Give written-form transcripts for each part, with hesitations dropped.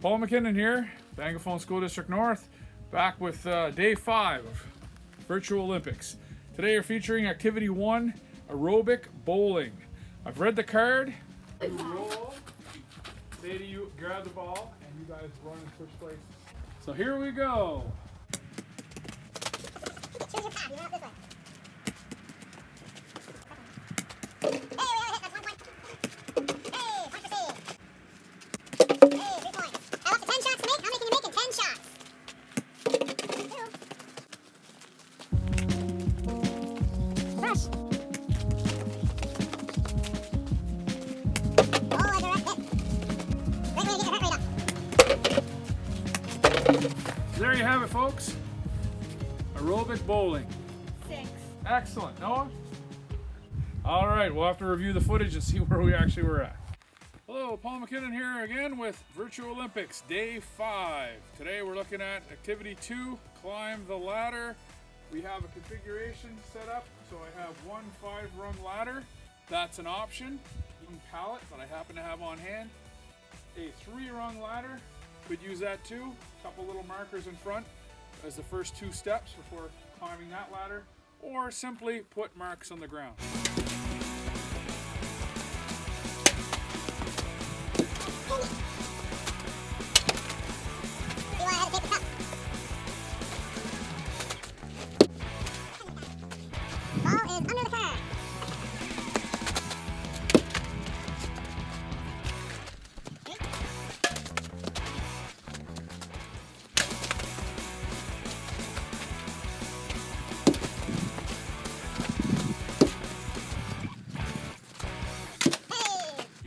Paul McKinnon here, Anglophone School District North, back with day 5 of Virtual Olympics. Today you're featuring Activity 1, Aerobic Bowling. I've read the card. You roll, say to you, grab the ball, and you guys run and switch places. So here we go. Choose your path, you run up this way. There you have it, folks. Aerobic bowling. 6. Excellent. Noah? All right, we'll have to review the footage and see where we actually were at. Hello, Paul McKinnon here again with Virtual Olympics, day 5. Today we're looking at activity 2, climb the ladder. We have a configuration set up, so I have one 5-rung ladder. That's an option. One pallet that I happen to have on hand. A 3-rung ladder, could use that too. A couple little markers in front as the first 2 steps before climbing that ladder, or simply put marks on the ground. Ball is under the car. Hey!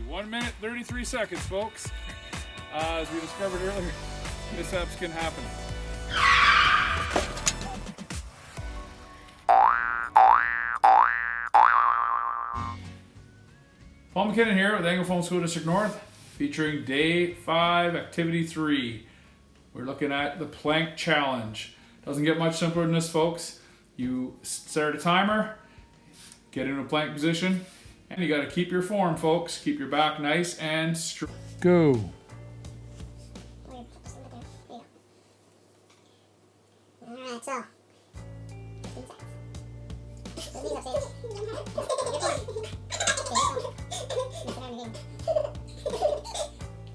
1 minute, 33 seconds, folks. As we discovered earlier, mishaps can happen. Paul McKinnon here with Anglophone School District North, featuring day 5, activity 3. We're looking at the plank challenge. Doesn't get much simpler than this, folks. You start a timer, get into a plank position, and you got to keep your form, folks. Keep your back nice and straight. Go. Alright, so.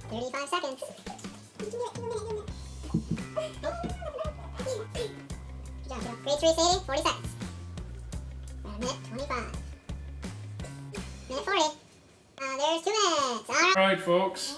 35 seconds. Good job, Joe. Grade 3 Sadie, 40 seconds. Minute 25. Minute 40. There's 2 minutes. All right, folks.